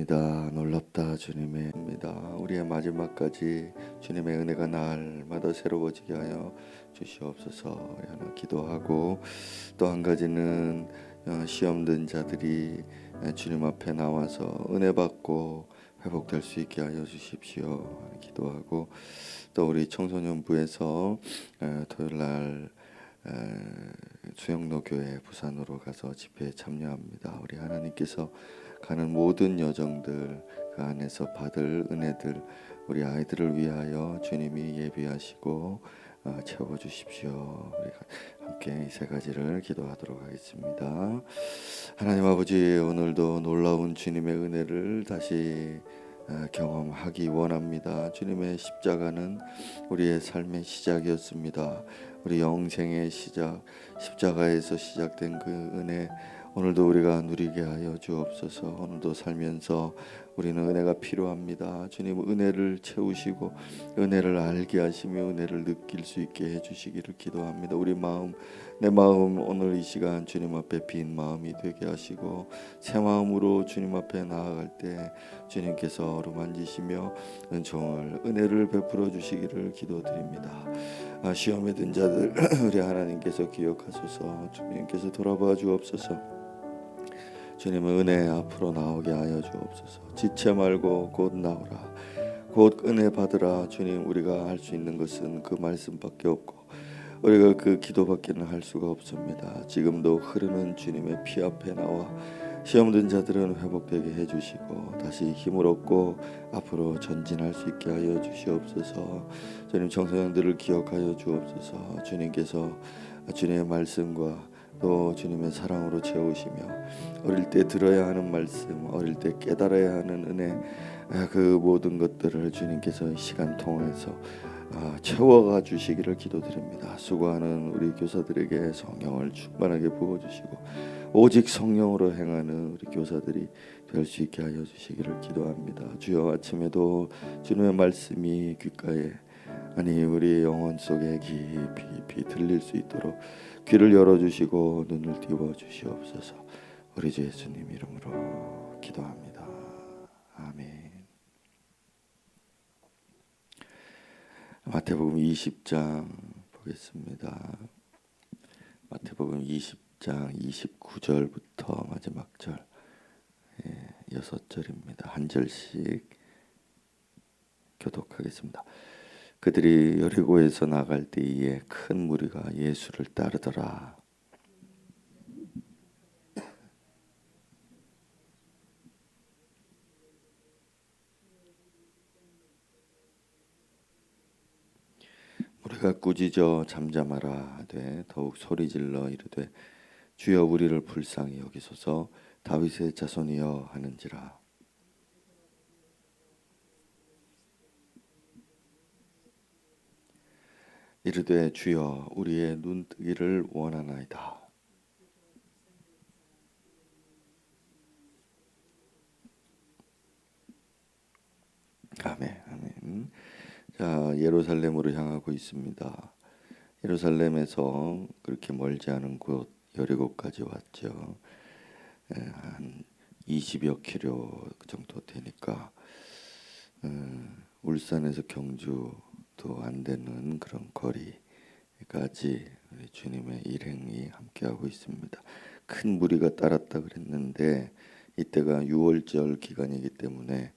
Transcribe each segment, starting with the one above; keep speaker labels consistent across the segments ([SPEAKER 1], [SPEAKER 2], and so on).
[SPEAKER 1] 놀랍습니다. 놀랍다 주님의 입니다. 우리의 마지막까지 주님의 은혜가 날마다 새로워지게 하여 주시옵소서. 우리 하나 기도하고, 또 한 가지는 시험 든 자들이 주님 앞에 나와서 은혜 받고 회복될 수 있게 하여 주십시오. 기도하고, 또 우리 청소년부에서 토요일 날 수영로 교회 부산으로 가서 집회에 참여합니다. 우리 하나님께서 가는 모든 여정들, 그 안에서 받을 은혜들, 우리 아이들을 위하여 주님이 예비하시고 채워주십시오. 우리가 함께 이 세 가지를 기도하도록 하겠습니다. 하나님 아버지, 오늘도 놀라운 주님의 은혜를 다시 경험하기 원합니다. 주님의 십자가는 우리의 삶의 시작이었습니다. 우리 영생의 시작, 십자가에서 시작된 그 은혜, 오늘도 우리가 누리게 하여 주옵소서. 오늘도 살면서 우리는 은혜가 필요합니다. 주님, 은혜를 채우시고 은혜를 알게 하시며 은혜를 느낄 수 있게 해주시기를 기도합니다. 우리 마음, 내 마음 오늘 이 시간 주님 앞에 빈 마음이 되게 하시고, 새 마음으로 주님 앞에 나아갈 때 주님께서 어루만지시며 은혜를 베풀어 주시기를 기도드립니다. 시험에 든 자들 우리 하나님께서 기억하소서. 주님께서 돌아봐 주옵소서. 주님의 은혜 앞으로 나오게 하여 주옵소서. 지체 말고 곧 나오라, 곧 은혜 받으라. 주님, 우리가 할 수 있는 것은 그 말씀밖에 없고 우리가 그 기도밖에는 할 수가 없습니다. 지금도 흐르는 주님의 피 앞에 나와 시험 든 자들은 회복되게 해주시고 다시 힘을 얻고 앞으로 전진할 수 있게 하여 주시옵소서. 주님, 청소년들을 기억하여 주옵소서. 주님께서 주님의 말씀과 또 주님의 사랑으로 채우시며 어릴 때 들어야 하는 말씀, 어릴 때 깨달아야 하는 은혜, 그 모든 것들을 주님께서 시간 통해서 채워가 주시기를 기도드립니다. 수고하는 우리 교사들에게 성령을 충만하게 부어주시고 오직 성령으로 행하는 우리 교사들이 될 수 있게 하여 주시기를 기도합니다. 주여, 아침에도 주님의 말씀이 귓가에, 아니 우리 영혼 속에 깊이 들릴 수 있도록 귀를 열어주시고 눈을 띄워주시옵소서. 우리 주 예수님 이름으로 기도합니다. 아멘. 마태복음 20장 보겠습니다. 마태복음 20장 29절부터 마지막 절 6절입니다. 한 절씩 교독하겠습니다. 그들이 여리고에서 나갈 때에 큰 무리가 예수를 따르더라. 우리가 꾸짖어 잠잠하라 하되 더욱 소리질러 이르되 주여 우리를 불쌍히 여기소서, 다윗의 자손이여 하는지라. 이르되 주여 우리의 눈뜨기를 원하나이다. 아멘. 아멘. 자, 예루살렘으로 향하고 있습니다. 예루살렘에서 그렇게 멀지 않은 곳 여리고까지 왔죠. 한 20여 킬로 정도 되니까 울산에서 경주도 안 되는 그런 거리까지 주님의 일행이 함께하고 있습니다. 큰 무리가 따랐다 그랬는데 이때가 유월절 기간이기 때문에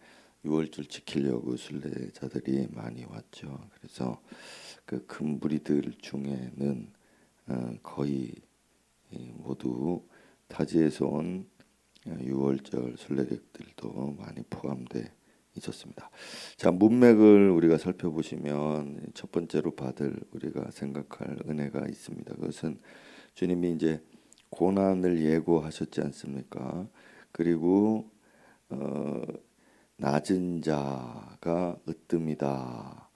[SPEAKER 1] 유월절 지키려고 순례자들이 많이 왔죠. 그래서 그 큰 무리들 중에는 거의 모두 타지에서 온 유월절 순례객들도 많이 포함돼 있었습니다. 자, 문맥을 우리가 살펴보시면 첫 번째로 받을 우리가 생각할 은혜가 있습니다. 그것은 주님이 이제 고난을 예고하셨지 않습니까? 그리고 낮은 자가 으뜸이다.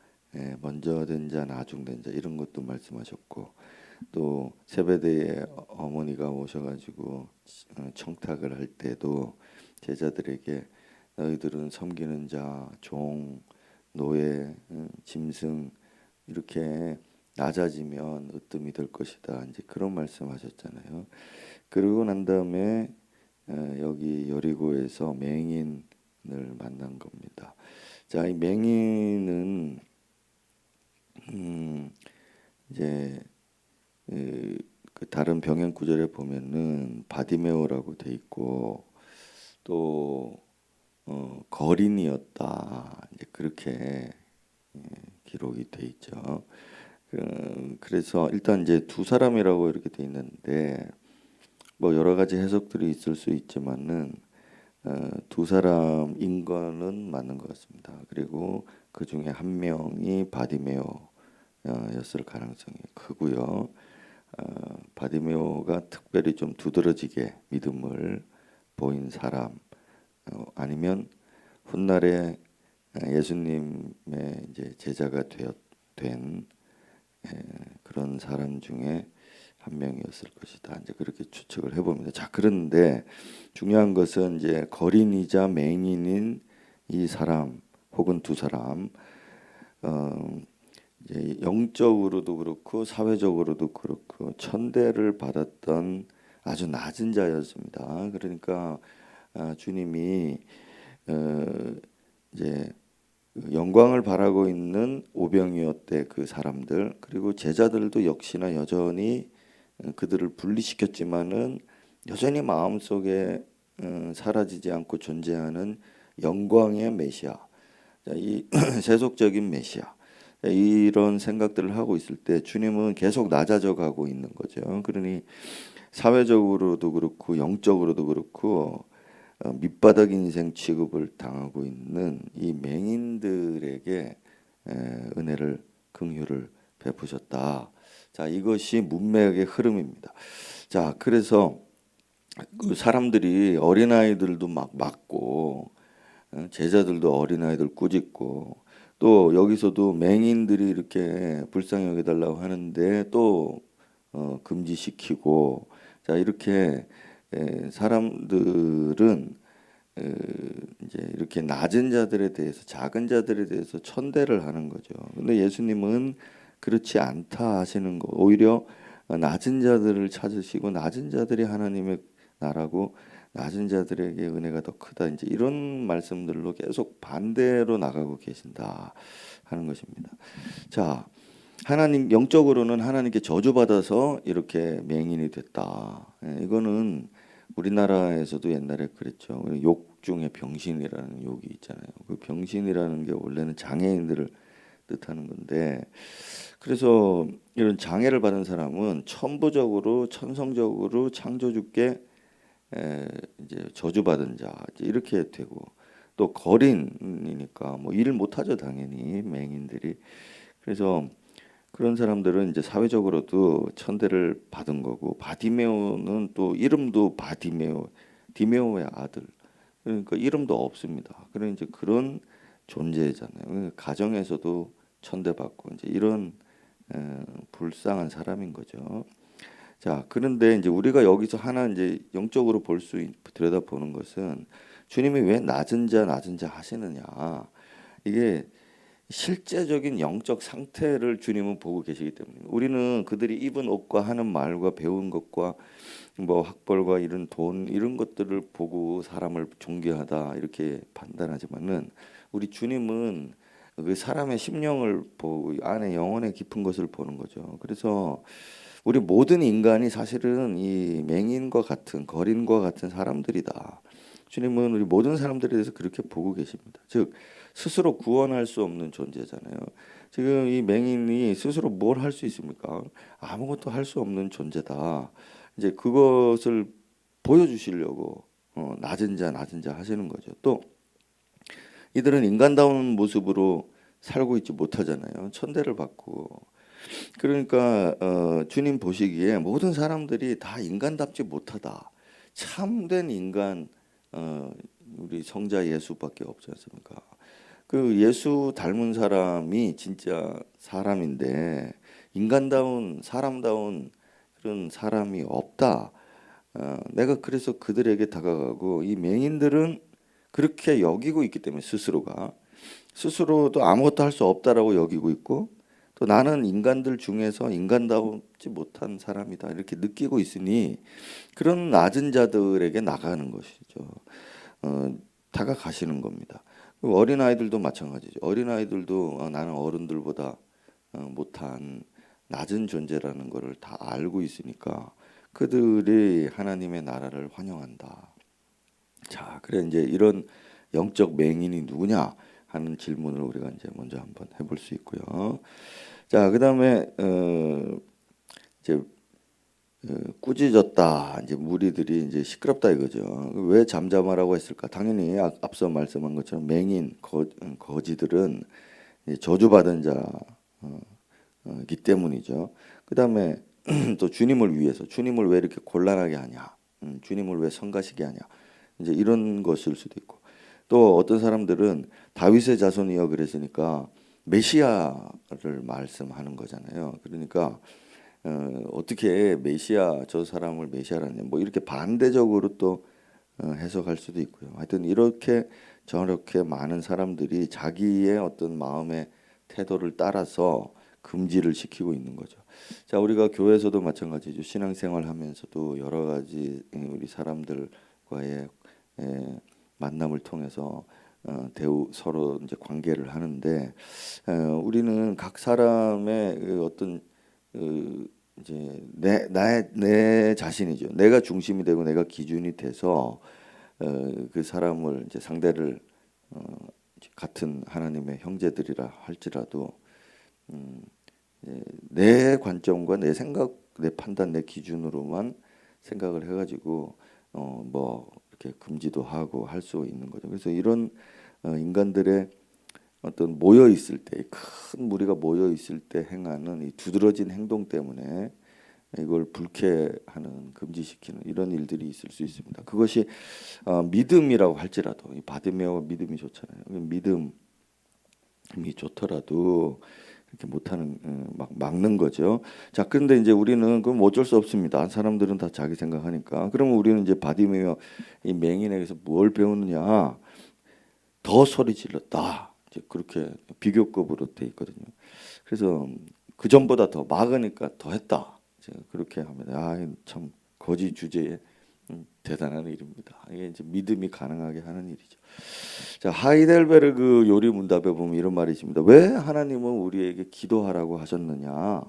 [SPEAKER 1] 먼저 된 자, 나중 된 자, 이런 것도 말씀하셨고, 또 세베대의 어머니가 오셔가지고 청탁을 할 때도 제자들에게 너희들은 섬기는 자, 종, 노예, 짐승 이렇게 낮아지면 으뜸이 될 것이다. 이제 그런 말씀하셨잖아요. 그러고 난 다음에 여기 여리고에서 맹인을 자, 이 맹인은 이제 그 다른 병행 구절에 보면은 바디메오라고 돼 있고 또 거린이었다 이제 그렇게 기록이 돼 있죠. 그래서 일단 이제 두 사람이라고 이렇게 돼 있는데 뭐 여러 가지 해석들이 있을 수 있지만은 두 사람인 거는 맞는 것 같습니다. 그리고 그 중에 한 명이 바디메오였을 가능성이 크고요. 바디메오가 특별히 좀 두드러지게 믿음을 보인 사람, 아니면 훗날에 예수님의 이제 제자가 된 그런 사람 중에 한 명이었을 것이다. 이제 그렇게 추측을 해봅니다. 자, 그런데 중요한 것은 이제 거린이자 맹인인 이 사람 혹은 두 사람, 이제 영적으로도 그렇고 사회적으로도 그렇고 천대를 받았던 아주 낮은 자였습니다. 그러니까 주님이 이제 영광을 바라고 있는 오병이어때 그 사람들 그리고 제자들도 역시나 여전히 그들을 분리시켰지만은 여전히 마음속에 사라지지 않고 존재하는 영광의 메시아, 이 세속적인 메시아, 이런 생각들을 하고 있을 때 주님은 계속 낮아져 가고 있는 거죠. 그러니 사회적으로도 그렇고 영적으로도 그렇고 밑바닥 인생 취급을 당하고 있는 이 맹인들에게 은혜를 긍휼을 베푸셨다. 자, 이것이 문맥의 흐름입니다. 자, 그래서 그 사람들이 어린아이들도 막 맞고 제자들도 어린아이들 꾸짖고 또 여기서도 맹인들이 이렇게 불쌍히 여겨달라고 하는데 또 금지시키고 자 이렇게 사람들은 이제 이렇게 낮은 자들에 대해서 작은 자들에 대해서 천대를 하는 거죠. 근데 예수님은 그렇지 않다 하시는 거. 오히려 낮은 자들을 찾으시고 낮은 자들이 하나님의 나라고 낮은 자들에게 은혜가 더 크다. 이제 이런 말씀들로 계속 반대로 나가고 계신다 하는 것입니다. 자, 하나님 영적으로는 하나님께 저주받아서 이렇게 맹인이 됐다. 이거는 우리나라에서도 옛날에 그랬죠. 욕 중에 병신이라는 욕이 있잖아요. 그 병신이라는 게 원래는 장애인들을 뜻하는 건데, 그래서 이런 장애를 받은 사람은 천부적으로 천성적으로 창조주께 이제 저주받은 자 이렇게 되고 또 거린이니까 뭐 일을 못하죠 당연히 맹인들이. 그래서 그런 사람들은 이제 사회적으로도 천대를 받은 거고 바디메오는 또 이름도 바디메오 디메오의 아들 그러니까 이름도 없습니다. 그런 이제 그런 존재잖아요. 가정에서도 천대받고 이제 이런 불쌍한 사람인 거죠. 자, 그런데 이제 우리가 여기서 하나 이제 영적으로 볼 수 들여다보는 것은 주님이 왜 낮은 자 하시느냐. 이게 실제적인 영적 상태를 주님은 보고 계시기 때문에 우리는 그들이 입은 옷과 하는 말과 배운 것과 뭐 학벌과 이런 돈 이런 것들을 보고 사람을 존경하다 이렇게 판단하지만은 우리 주님은 그 사람의 심령을 보고 안에 영혼의 깊은 것을 보는 거죠. 그래서 우리 모든 인간이 사실은 이 맹인과 같은 거린과 같은 사람들이다. 주님은 우리 모든 사람들에 대해서 그렇게 보고 계십니다. 즉 스스로 구원할 수 없는 존재잖아요. 지금 이 맹인이 스스로 뭘 할 수 있습니까? 아무것도 할 수 없는 존재다. 이제 그것을 보여주시려고 낮은 자 하시는 거죠. 또 이들은 인간다운 모습으로 살고 있지 못하잖아요. 천대를 받고 그러니까 주님 보시기에 모든 사람들이 다 인간답지 못하다. 참된 인간 우리 성자 예수밖에 없지 않습니까? 그 예수 닮은 사람이 진짜 사람인데 인간다운 사람다운 그런 사람이 없다. 내가 그래서 그들에게 다가가고 이 맹인들은 그렇게 여기고 있기 때문에 스스로도 아무것도 할 수 없다라고 여기고 있고 또 나는 인간들 중에서 인간다우지 못한 사람이다 이렇게 느끼고 있으니 그런 낮은 자들에게 나가는 것이죠. 다가가시는 겁니다. 어린 아이들도 마찬가지죠. 어린 아이들도 나는 어른들보다 못한 낮은 존재라는 것을 다 알고 있으니까 그들이 하나님의 나라를 환영한다. 자, 그래 이제 이런 영적 맹인이 누구냐 하는 질문을 우리가 이제 먼저 한번 해볼 수 있고요. 자, 그다음에 이제 꾸짖었다. 이제 무리들이 이제 시끄럽다 이거죠. 왜 잠잠하라고 했을까? 당연히 앞서 말씀한 것처럼 맹인 거지들은 저주받은 자이기 때문이죠. 그다음에 또 주님을 위해서 주님을 왜 이렇게 곤란하게 하냐? 주님을 왜 성가시게 하냐? 이제 이런 것일 수도 있고 또 어떤 사람들은 다윗의 자손이여 그랬으니까 메시아를 말씀하는 거잖아요. 그러니까 어떻게 메시아 저 사람을 메시아라냐 뭐 이렇게 반대적으로 또 해석할 수도 있고요. 하여튼 이렇게 저렇게 많은 사람들이 자기의 어떤 마음의 태도를 따라서 금지를 시키고 있는 거죠. 자, 우리가 교회에서도 마찬가지죠. 신앙생활 하면서도 여러 가지 우리 사람들과의 만남을 통해서 대우 서로 이제 관계를 하는데 우리는 각 사람의 그 어떤 이제 내 자신이죠. 내가 중심이 되고 내가 기준이 돼서 그 사람을 이제 상대를 같은 하나님의 형제들이라 할지라도 내 관점과 내 생각, 내 판단, 내 기준으로만 생각을 해가지고 뭐 이렇게 금지도 하고 할 수 있는 거죠. 그래서 이런 인간들의 어떤 모여 있을 때, 큰 무리가 모여 있을 때 행하는 이 두드러진 행동 때문에 이걸 불쾌하는 금지시키는 이런 일들이 있을 수 있습니다. 그것이 믿음이라고 할지라도 이 바디메어가 믿음이 좋잖아요. 믿음이 좋더라도 이렇게 못하는 막 막는 거죠. 자, 그런데 이제 우리는 그럼 어쩔 수 없습니다. 사람들은 다 자기 생각하니까. 그러면 우리는 이제 바디메어 이 맹인에게서 뭘 배우느냐? 더 소리 질렀다. 이제 그렇게 비교급으로 돼 있거든요. 그래서 그 전보다 더 막으니까 더 했다. 제가 그렇게 합니다. 참 거지 주제에 대단한 일입니다. 이게 이제 믿음이 가능하게 하는 일이죠. 자, 하이델베르그 요리 문답에 보면 이런 말이 있습니다. 왜 하나님은 우리에게 기도하라고 하셨느냐?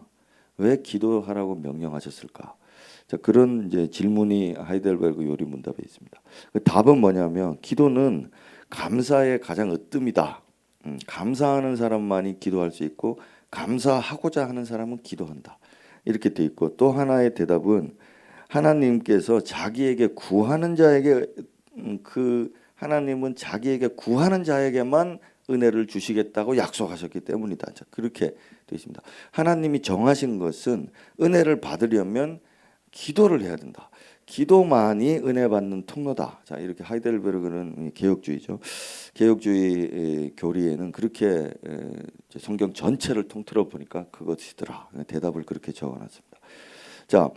[SPEAKER 1] 왜 기도하라고 명령하셨을까? 자, 그런 이제 질문이 하이델베르그 요리 문답에 있습니다. 그 답은 뭐냐면 기도는 감사의 가장 으뜸이다. 감사하는 사람만이 기도할 수 있고 감사하고자 하는 사람은 기도한다. 이렇게 돼 있고 또 하나의 대답은 하나님께서 자기에게 구하는 자에게 그 하나님은 자기에게 구하는 자에게만 은혜를 주시겠다고 약속하셨기 때문이다. 자, 그렇게 되어 있습니다. 하나님이 정하신 것은 은혜를 받으려면 기도를 해야 된다. 기도만이 은혜 받는 통로다. 자, 이렇게 하이델베르그는 개혁주의죠. 개혁주의 교리에는 그렇게 성경 전체를 통틀어 보니까 그것이더라. 대답을 그렇게 적어놨습니다. 자,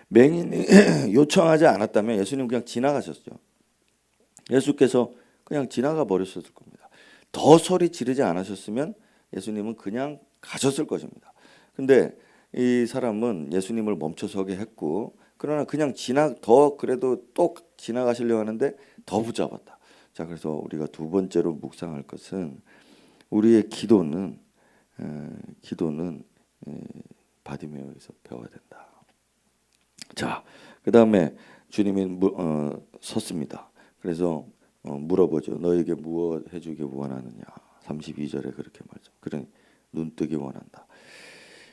[SPEAKER 1] 맹인이 요청하지 않았다면 예수님 그냥 지나가셨죠. 예수께서 그냥 지나가 버렸을 겁니다. 더 소리 지르지 않으셨으면 예수님은 그냥 가셨을 것입니다. 근데 이 사람은 예수님을 멈춰서게 했고 그러나 그냥 더 그래도 또 지나가시려고 하는데 더 붙잡았다. 자, 그래서 우리가 두 번째로 묵상할 것은 우리의 기도는 바디메어에서 배워야 된다. 자, 그 다음에 주님이 섰습니다. 그래서 물어보죠. 너에게 무엇 해주기 원하느냐? 32절에 그렇게 말죠. 그래 눈뜨기 원한다.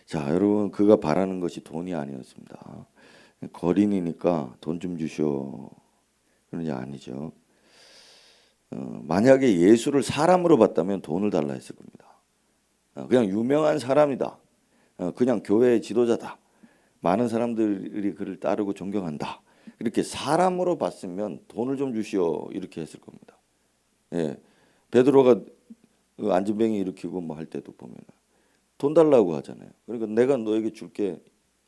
[SPEAKER 1] 자, 여러분 그가 바라는 것이 돈이 아니었습니다. 거린이니까 돈 좀 주시오. 그런 게 아니죠. 만약에 예수를 사람으로 봤다면 돈을 달라 했을 겁니다. 그냥 유명한 사람이다. 그냥 교회의 지도자다. 많은 사람들이 그를 따르고 존경한다. 이렇게 사람으로 봤으면 돈을 좀 주시오 이렇게 했을 겁니다. 예, 베드로가 안진뱅이 일으키고 뭐 할 때도 보면 돈 달라고 하잖아요. 그러니까 내가 너에게 줄 게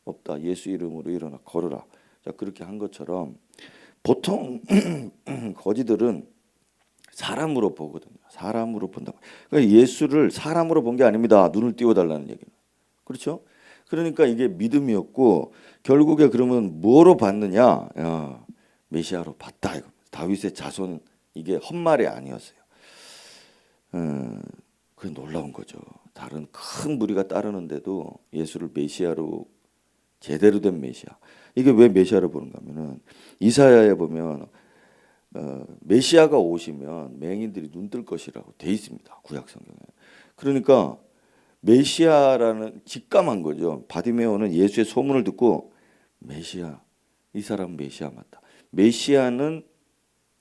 [SPEAKER 1] 없다. 예수 이름으로 일어나 걸어라. 자, 그렇게 한 것처럼 보통 거지들은 사람으로 보거든요. 사람으로 본다고. 그러니까 예수를 사람으로 본 게 아닙니다. 눈을 띄워달라는 얘기는. 그렇죠? 그러니까 이게 믿음이었고 결국에 그러면 뭐로 봤느냐? 메시아로 봤다. 이거. 다윗의 자손 이게 헛말이 아니었어요. 그게 놀라운 거죠. 다른 큰 무리가 따르는데도 예수를 메시아로, 제대로 된 메시아. 이게 왜 메시아로 보는가 하면은 이사야에 보면 메시아가 오시면 맹인들이 눈뜰 것이라고 돼 있습니다. 구약 성경에. 그러니까 메시아라는, 직감한 거죠. 바디메오는 예수의 소문을 듣고 메시아, 이 사람은 메시아 맞다. 메시아는,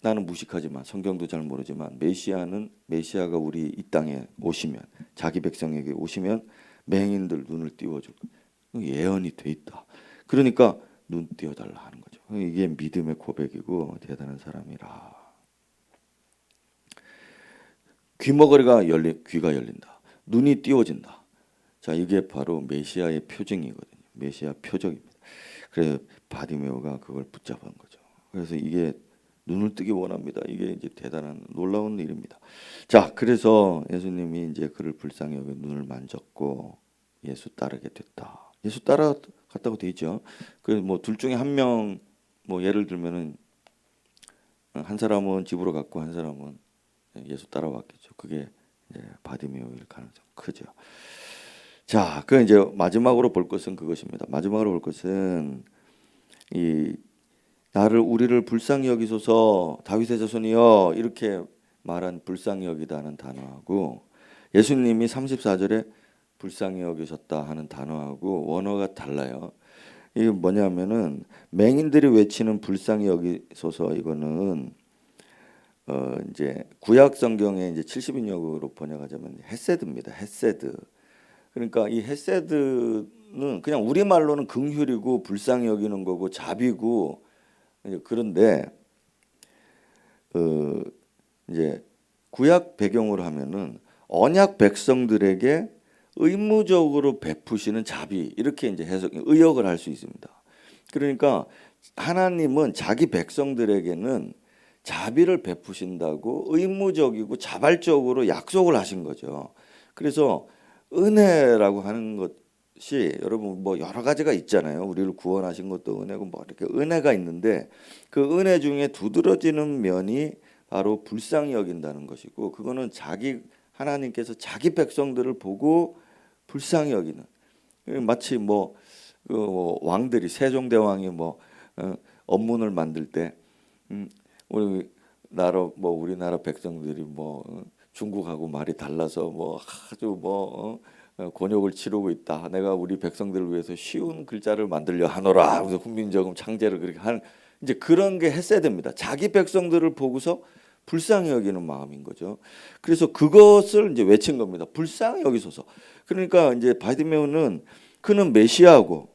[SPEAKER 1] 나는 무식하지만 성경도 잘 모르지만 메시아는, 메시아가 우리 이 땅에 오시면, 자기 백성에게 오시면 맹인들 눈을 띄워줄 거예요. 예언이 돼 있다. 그러니까 눈 띄워달라 하는 거죠. 이게 믿음의 고백이고 대단한 사람이라. 귀머거리가 귀가 열린다. 눈이 띄워진다. 자, 이게 바로 메시아의 표징이거든요. 메시아 표적입니다. 그래서 바디메오가 그걸 붙잡은 거죠. 그래서 이게 눈을 뜨기 원합니다. 이게 이제 대단한 놀라운 일입니다. 자, 그래서 예수님이 이제 그를 불쌍히 여겨 눈을 만졌고 예수 따르게 됐다. 예수 따라갔다고 돼 있죠. 그래서 뭐 둘 중에 한 명, 뭐 예를 들면은 한 사람은 집으로 갔고 한 사람은 예수 따라왔겠죠. 그게 이제 바디메오일 가능성 크죠. 자, 그 이제 마지막으로 볼 것은 그것입니다. 마지막으로 볼 것은 이 우리를 불쌍히 여기소서 다윗의 자손이여, 이렇게 말한 불쌍히 여기다는 단어하고 예수님이 34절에 불쌍히 여기셨다 하는 단어하고 원어가 달라요. 이게 뭐냐면은 맹인들이 외치는 불쌍히 여기소서, 이거는 이제 구약 성경에 이제 70인역으로 번역하자면 헤세드입니다. 헤세드. 그러니까 이 헤세드는 그냥 우리말로는 긍휼이고 불쌍히 여기는 거고 자비고, 그런데 이제 구약 배경으로 하면은 언약 백성들에게 의무적으로 베푸시는 자비, 이렇게 이제 의역을 할 수 있습니다. 그러니까 하나님은 자기 백성들에게는 자비를 베푸신다고 의무적이고 자발적으로 약속을 하신 거죠. 그래서 은혜라고 하는 것이 여러분 뭐 여러 가지가 있잖아요. 우리를 구원하신 것도 은혜고 뭐 이렇게 은혜가 있는데, 그 은혜 중에 두드러지는 면이 바로 불쌍히 여긴다는 것이고, 그거는 하나님께서 자기 백성들을 보고 불쌍히 여기는, 마치 그 왕들이, 세종대왕이 업문을 만들 때 우리나라 백성들이 중국하고 말이 달라서 아주 곤욕을 치르고 있다. 내가 우리 백성들을 위해서 쉬운 글자를 만들려 하노라. 그래서 훈민정음 창제를 그렇게 하는, 이제 그런 게 했어야 됩니다. 자기 백성들을 보고서 불쌍히 여기는 마음인 거죠. 그래서 그것을 이제 외친 겁니다. 불쌍히 여기소서. 그러니까 이제 바디메오는 그는 메시아고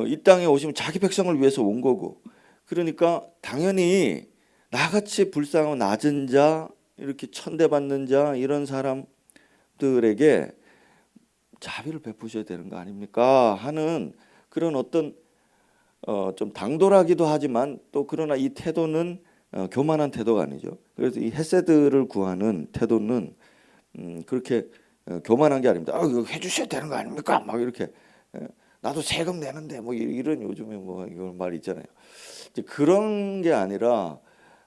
[SPEAKER 1] 이 땅에 오시면 자기 백성을 위해서 온 거고, 그러니까 당연히 나같이 불쌍하고 낮은 자, 이렇게 천대받는 자, 이런 사람들에게 자비를 베푸셔야 되는 거 아닙니까 하는 그런 어떤 좀 당돌하기도 하지만 또 그러나 이 태도는 교만한 태도가 아니죠. 그래서 이 헤세드를 구하는 태도는 그렇게 교만한 게 아닙니다. 이거 해주셔야 되는 거 아닙니까? 막 이렇게 나도 세금 내는데 뭐 이런 요즘에 이런 말 있잖아요. 이제 그런 게 아니라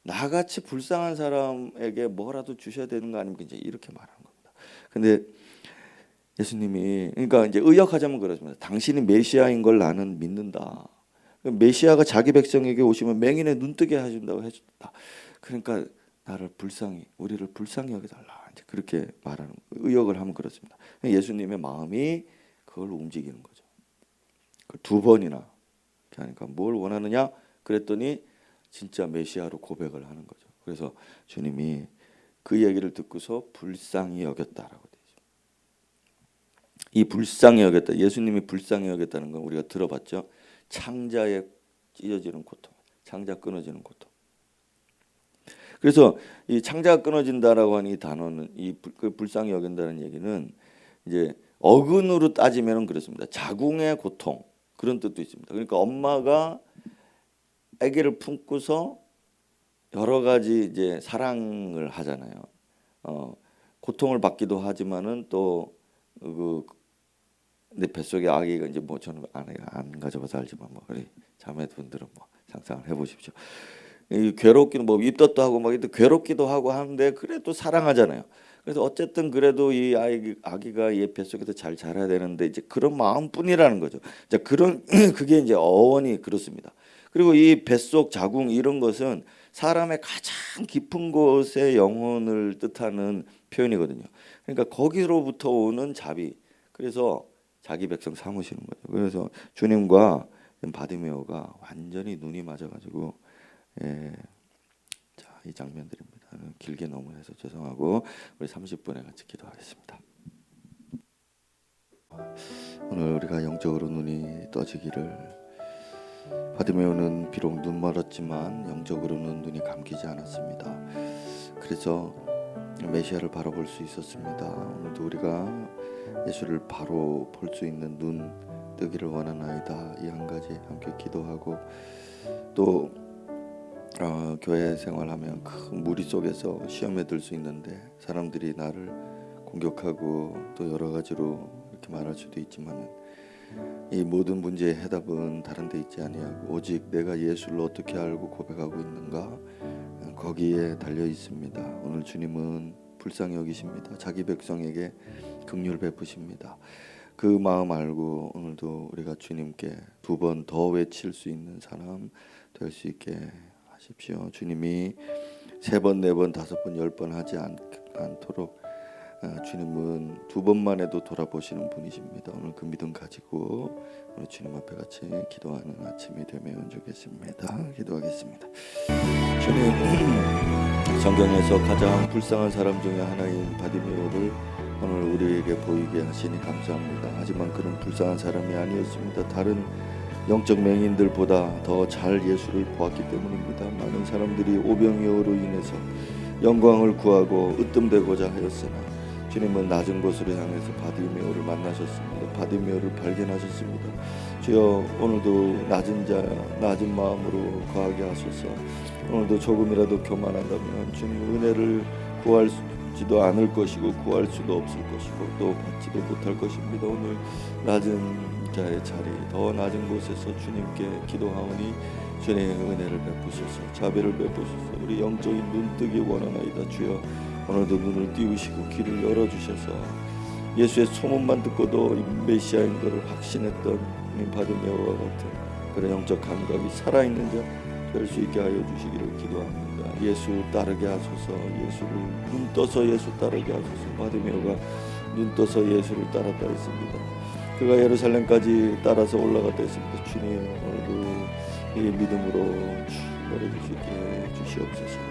[SPEAKER 1] 나같이 불쌍한 사람에게 뭐라도 주셔야 되는 거 아닙니까? 이제 이렇게 말하는 겁니다. 근데 예수님이, 그러니까 이제 의역하자면 그렇습니다. 당신이 메시아인 걸 나는 믿는다. 메시아가 자기 백성에게 오시면 맹인의 눈뜨게 하신다고 해줬다. 그러니까 우리를 불쌍히 여겨달라. 이제 그렇게 말하는, 의역을 하면 그렇습니다. 예수님의 마음이 그걸 움직이는 거죠. 두 번이나 이렇게 하니까 뭘 원하느냐? 그랬더니 진짜 메시아로 고백을 하는 거죠. 그래서 주님이 그 얘기를 듣고서 불쌍히 여겼다라고 되죠. 이 불쌍히 여겼다, 예수님이 불쌍히 여겼다는 건 우리가 들어봤죠. 창자에 찢어지는 고통, 창자 끊어지는 고통. 그래서 이 창자가 끊어진다라고 하는 이 단어는, 그 불쌍히 여긴다는 얘기는 이제 어근으로 따지면 그렇습니다. 자궁의 고통, 그런 뜻도 있습니다. 그러니까 엄마가 아기를 품고서 여러 가지 이제 사랑을 하잖아요. 고통을 받기도 하지만은 또 내 뱃속에 아기가 이제 저는 안 가져봐서 알지만 우리 자매분들은 상상을 해보십시오. 괴롭기도 뭐 입덧도 하고 막 괴롭기도 하고 하는데 그래도 사랑하잖아요. 그래서 어쨌든 그래도 이 아기가 이 뱃속에서 잘 자라야 되는데 이제 그런 마음뿐이라는 거죠. 자, 그런 그게 이제 어원이 그렇습니다. 그리고 이 뱃속 자궁 이런 것은 사람의 가장 깊은 곳의 영혼을 뜻하는 표현이거든요. 그러니까 거기로부터 오는 자비. 그래서 자기 백성 삼으시는 거죠. 그래서 주님과 바디메오가 완전히 눈이 맞아가지고 자, 이 장면들입니다. 길게 너무 해서 죄송하고 우리 30분에 같이 기도하겠습니다. 오늘 우리가 영적으로 눈이 떠지기를, 바디메오는 비록 눈 멀었지만 영적으로는 눈이 감기지 않았습니다. 그래서 메시아를 바로 볼 수 있었습니다. 오늘도 우리가 예수를 바로 볼 수 있는 눈 뜨기를 원하나이다. 이 한 가지 함께 기도하고, 또 교회 생활하면 큰 무리 속에서 시험에 들 수 있는데 사람들이 나를 공격하고 또 여러 가지로 이렇게 말할 수도 있지만 이 모든 문제의 해답은 다른 데 있지 아니하고 오직 내가 예수를 어떻게 알고 고백하고 있는가, 거기에 달려 있습니다. 오늘 주님은 불쌍히 여기십니다. 자기 백성에게 긍휼 베푸십니다. 그 마음 알고 오늘도 우리가 주님께 2번 더 외칠 수 있는 사람 될 수 있게 하십시오. 주님이 3번, 4번, 5번, 10번 하지 않도록 주님은 2번만 해도 돌아보시는 분이십니다. 오늘 그 믿음 가지고 오늘 주님 앞에 같이 기도하는 아침이 되면 좋겠습니다. 기도하겠습니다. 주님, 성경에서 가장 불쌍한 사람 중에 하나인 바디메오를 오늘 우리에게 보이게 하시니 감사합니다. 하지만 그런 불쌍한 사람이 아니었습니다. 다른 영적 맹인들보다 더 잘 예수를 보았기 때문입니다. 많은 사람들이 오병이어로 인해서 영광을 구하고 으뜸되고자 하였으나 주님은 낮은 곳으로 향해서 바디메오를 만나셨습니다. 바디메오를 발견하셨습니다. 주여, 오늘도 낮은 마음으로 거하게 하소서. 오늘도 조금이라도 교만하다면 주님 은혜를 구할지도 않을 것이고 구할 수도 없을 것이고 또 받지도 못할 것입니다. 오늘 낮은 자의 자리, 더 낮은 곳에서 주님께 기도하오니 주님의 은혜를 베푸소서, 자비를 베푸소서. 우리 영적인 눈뜨기 원하나이다. 주여, 오늘도 눈을 띄우시고 귀를 열어주셔서 예수의 소문만 듣고도 메시아인 것을 확신했던 바디메오와 같은 그런 영적 감각이 살아있는 자 될 수 있게 하여 주시기를 기도합니다. 예수 따르게 하소서. 예수를 눈 떠서 예수 따르게 하소서. 바디메오가 눈 떠서 예수를 따랐다 했습니다. 그가 예루살렘까지 따라서 올라갔다 했습니다. 주님, 오늘도 이 믿음으로 충만해 주시게 주시옵소서.